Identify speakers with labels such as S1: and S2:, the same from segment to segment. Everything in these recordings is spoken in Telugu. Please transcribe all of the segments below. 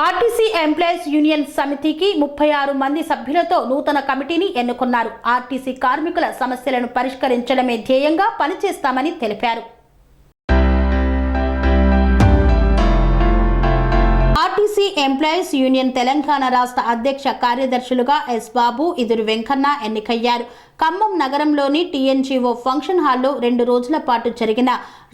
S1: ఆర్టీసీ ఎంప్లాయీస్ యూనియన్ సమితికి 36 మంది సభ్యులతో నూతన కమిటీని ఎన్నుకున్నారు. ఆర్టీసీ కార్మికుల సమస్యలను పరిష్కరించడమే ధ్యేయంగా పనిచేస్తామని తెలిపారు. ఆర్టీసీ ఎంప్లాయీస్ యూనియన్ తెలంగాణ రాష్ట్ర అధ్యక్ష కార్యదర్శులుగా ఎస్ బాబు, ఇదురు వెంకన్న ఎన్నికయ్యారు. ఖమ్మం నగరంలోని టీఎన్జీఓ ఫంక్షన్ హాల్లో 2 రోజుల పాటు జరిగిన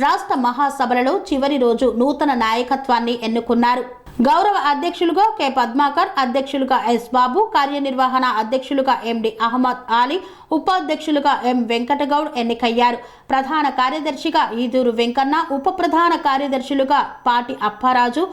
S1: రాష్ట్ర మహాసభలలో చివరి రోజు నూతన నాయకత్వాన్ని ఎన్నుకున్నారు. గౌరవ అధ్యక్షులుగా కె పద్మాకర్, అధ్యక్షులుగా ఎస్ బాబు, కార్యనిర్వహణ అధ్యక్షులుగా ఎండి అహ్మద్ అలీ, ఉపాధ్యక్షులుగా ఎం వెంకటగౌడ్ ఎన్నికయ్యారు. ప్రధాన కార్యదర్శిగా ఈదూరు వెంకన్న, ఉప ప్రధాన కార్యదర్శులుగా పాటి అప్పారాజు,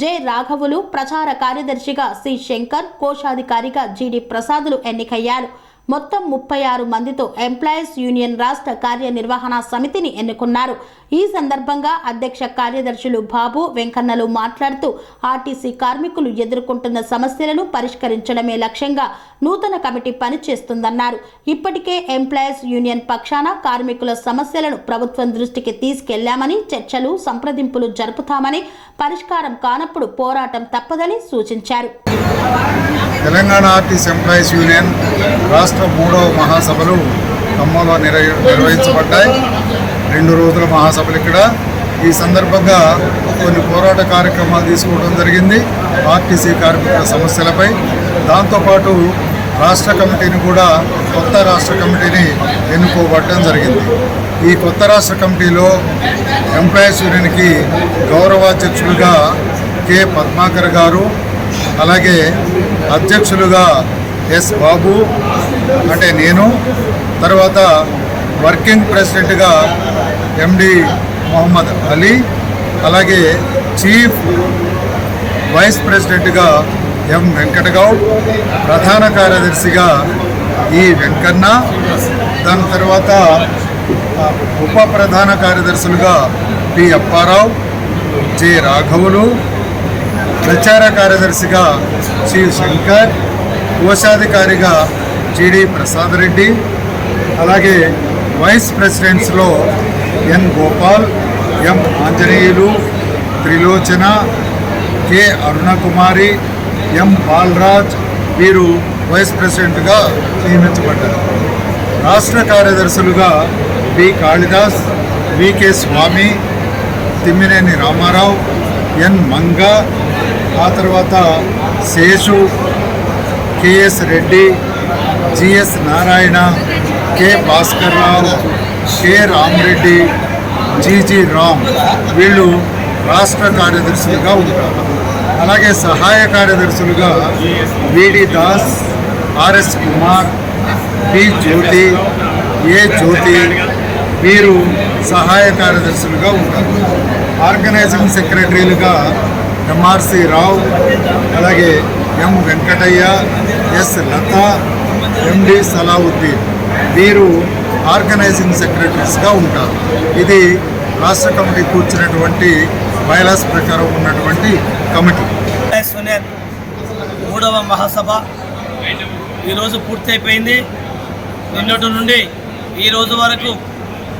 S1: జె రాఘవులు, ప్రచార కార్యదర్శిగా సి శంకర్, కోశాధికారిగా జిడి ప్రసాదులు ఎన్నికయ్యారు. మొత్తం 36 మందితో ఎంప్లాయీస్ యూనియన్ రాష్ట్ర కార్యనిర్వహణ సమితిని ఎన్నుకున్నారు. ఈ సందర్భంగా అధ్యక్ష కార్యదర్శులు బాబు, వెంకన్నలు మాట్లాడుతూ ఆర్టీసీ కార్మికులు ఎదుర్కొంటున్న సమస్యలను పరిష్కరించడమే లక్ష్యంగా నూతన కమిటీ పనిచేస్తుందన్నారు. ఇప్పటికే ఎంప్లాయీస్ యూనియన్ పక్షాన కార్మికుల సమస్యలను ప్రభుత్వం దృష్టికి తీసుకెళ్లామని, చర్చలు, సంప్రదింపులు జరుపుతామని, పరిష్కారం కానప్పుడు పోరాటం తప్పదని సూచించారు.
S2: తెలంగాణ ఆర్టీసీ ఎంప్లాయీస్ యూనియన్ రాష్ట్ర 3వ మహాసభలు ఖమ్మంలో నిర్వహించబడ్డాయి. 2 రోజుల మహాసభలు ఇక్కడ. ఈ సందర్భంగా కొన్ని పోరాట కార్యక్రమాలు తీసుకోవడం జరిగింది ఆర్టీసీ కార్మికుల సమస్యలపై. దాంతోపాటు రాష్ట్ర కమిటీని కూడా, కొత్త రాష్ట్ర కమిటీని ఎన్నుకోబడడం జరిగింది. ఈ కొత్త రాష్ట్ర కమిటీలో ఎంప్లాయీస్ యూనియన్కి గౌరవాధ్యక్షులుగా కె పద్మాకర్ గారు, అలాగే అధ్యక్షులుగా ఎస్ బాబు అంటే నేను, తర్వాత వర్కింగ్ ప్రెసిడెంట్గా ఎండి మొహమ్మద్ అలీ, అలాగే చీఫ్ వైస్ ప్రెసిడెంట్గా ఎం వెంకటగౌడ్, ప్రధాన కార్యదర్శిగా ఈ వెంకన్న, దాని తర్వాత ఉప ప్రధాన కార్యదర్శులుగా పి అప్పారావు, జె రాఘవులు, ప్రచార కార్యదర్శిగా సి శంకర్, కోశాధికారిగా జిడి ప్రసాద్ రెడ్డి, అలాగే వైస్ ప్రెసిడెంట్స్లో N Gopal, M Anjaneyulu, Trilochana, K Arunakumari, M Balaraj వీరు వైస్ ప్రెసిడెంట్గా నియమించబడ్డారు. రాష్ట్ర కార్యదర్శులుగా B Kalidas, VK Swamy, Timmineni Ramarao, N Manga, ఆ తర్వాత Seshu, KS Reddy, GS Narayana, K Bhaskar Rao, K Ramareddy, GG Ram వీళ్ళు రాష్ట్ర కార్యదర్శులుగా ఉంటారు. అలాగే సహాయ కార్యదర్శులుగా VD Das, RS Kumar, P జ్యోతి, ఏ జ్యోతి వీరు సహాయ కార్యదర్శులుగా ఉంటారు. ఆర్గనైజింగ్ సెక్రటరీలుగా ఎంఆర్సి రావు, అలాగే ఎం వెంకటయ్య, ఎస్ లత, ఎండి సలావుద్దీన్ వీరు ఆర్గనైజింగ్ సెక్రటరీస్గా ఉంటారు. ఇది రాష్ట్ర కమిటీ కూర్చున్నటువంటి బైలాస్ ప్రకారం ఉన్నటువంటి కమిటీ.
S3: 3వ మహాసభ ఈరోజు పూర్తయిపోయింది. నిన్నటి నుండి ఈ రోజు వరకు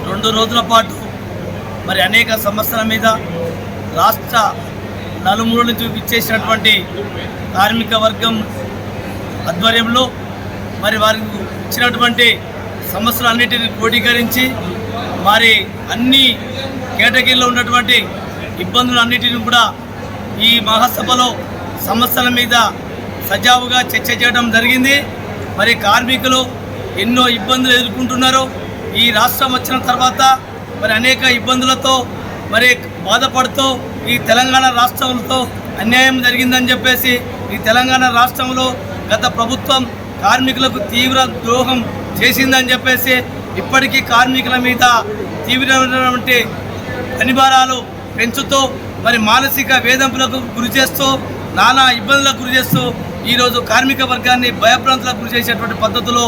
S3: 2 రోజుల పాటు మరి అనేక సమస్యల మీద రాష్ట్ర నలుమూల నుంచి ఇచ్చేసినటువంటి కార్మిక వర్గం ఆధ్వర్యంలో మరి వారికి ఇచ్చినటువంటి సమస్యలన్నిటిని క్రోడీకరించి మరి అన్ని కేటగిరీలో ఉన్నటువంటి ఇబ్బందులన్నిటిని కూడా ఈ మహాసభలో సమస్యల మీద సజావుగా చర్చ చేయడం జరిగింది. మరి కార్మికులు ఎన్నో ఇబ్బందులు ఎదుర్కొంటున్నారు. ఈ రాష్ట్రం వచ్చిన తర్వాత మరి అనేక ఇబ్బందులతో మరి బాధపడుతూ ఈ తెలంగాణ రాష్ట్రంతో అన్యాయం జరిగిందని చెప్పేసి ఈ తెలంగాణ రాష్ట్రంలో గత ప్రభుత్వం కార్మికులకు తీవ్ర ద్రోహం చేసిందని చెప్పేసి ఇప్పటికీ కార్మికుల మీద తీవ్రమైనటువంటి అనివారాలు పెంచుతూ మరి మానసిక వేధింపులకు గురి చేస్తూ, నానా ఇబ్బందులకు గురి చేస్తూ ఈరోజు కార్మిక వర్గాన్ని భయభ్రాంతులకు గురి చేసేటువంటి పద్ధతిలో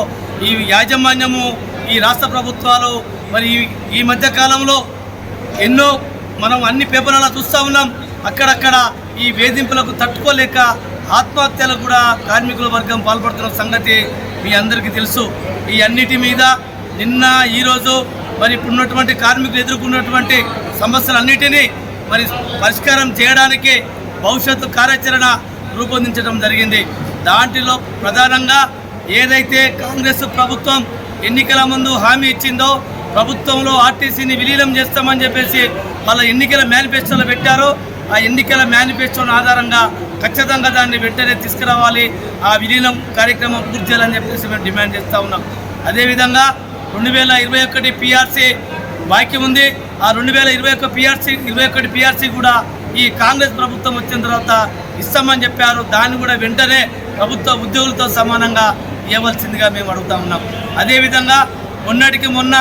S3: ఈ యాజమాన్యము, ఈ రాష్ట్ర ప్రభుత్వాలు మరి ఈ మధ్య కాలంలో ఎన్నో మనం అన్ని పేపర్లలో చూస్తూ ఉన్నాం. అక్కడక్కడ ఈ వేధింపులకు తట్టుకోలేక ఆత్మహత్యలకు కూడా కార్మికుల వర్గం పాల్పడుతున్న సంగతి మీ అందరికీ తెలుసు. ఈ అన్నిటి మీద నిన్న ఈరోజు మరి ఇప్పుడున్నటువంటి కార్మికులు ఎదుర్కొన్నటువంటి సమస్యలన్నిటినీ మరి పరిష్కారం చేయడానికి భవిష్యత్తు కార్యాచరణ రూపొందించడం జరిగింది. దాంట్లో ప్రధానంగా ఏదైతే కాంగ్రెస్ ప్రభుత్వం ఎన్నికల ముందు హామీ ఇచ్చిందో ప్రభుత్వంలో ఆర్టీసీని విలీనం చేస్తామని చెప్పేసి వాళ్ళ ఎన్నికల మేనిఫెస్టోలో పెట్టారో ఆ ఎన్నికల మేనిఫెస్టోల ఆధారంగా ఖచ్చితంగా దాన్ని వెంటనే తీసుకురావాలి, ఆ విలీనం కార్యక్రమం పూర్తి చేయాలని చెప్పేసి మేము డిమాండ్ చేస్తూ ఉన్నాం. అదేవిధంగా 2021 పిఆర్సీ బాకీ ఉంది. ఆ 2021 పిఆర్సీ కూడా ఈ కాంగ్రెస్ ప్రభుత్వం వచ్చిన తర్వాత ఇస్తామని చెప్పారు. దాన్ని కూడా వెంటనే ప్రభుత్వ ఉద్యోగులతో సమానంగా ఇవ్వవలసిందిగా మేము అడుగుతా ఉన్నాం. అదేవిధంగా మొన్నటికి మొన్న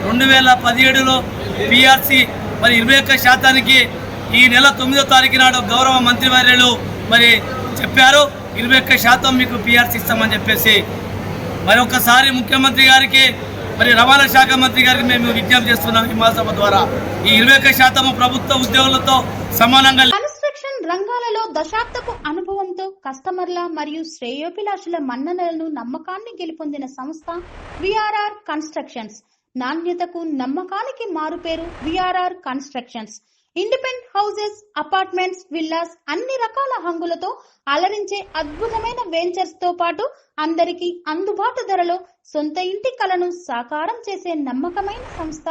S3: 2017లో పిఆర్సీ మరి 21% ఈ నెల 9వ తారీఖు నాడు గౌరవ మంత్రివర్యులు మరి చెప్పారు 21% మీకు పిఆర్సీ ఇస్తామని చెప్పేసి. మరి ఒకసారి ముఖ్యమంత్రి గారికి మరి రవాణా శాఖ మంత్రి గారికి మేము విజ్ఞప్తి చేస్తున్నాం ఈ మహాసభ ద్వారా ఈ 21% ప్రభుత్వ ఉద్యోగులతో సమానంగా.
S1: కన్స్ట్రక్షన్ రంగాలలో దశాబ్దపు అనుభవంతో కస్టమర్ల మరియు శ్రేయోభిలాషుల మన్ననలను నమ్మకాన్ని గెలుపొందిన సంస్థ విఆర్ఆర్ కన్స్ట్రక్షన్స్. నాణ్యతకు నమ్మకానికి మారుపేరు VRR constructions. Independent houses, apartments, villas అన్ని రకాల హంగులతో అలరించే అద్భుతమైన వెంచర్స్ తో పాటు అందరికీ అందుబాటు ధరలో సొంత ఇంటి కలను సాకారం చేసే నమ్మకమైన సంస్థ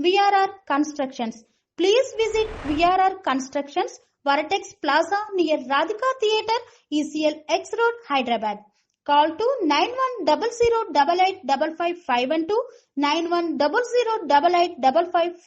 S1: VRR constructions. Please visit VRR constructions, వరటెక్స్ plaza near Radhika theatre, ECL X Road, Hyderabad. Call to 910088555512 9100885555.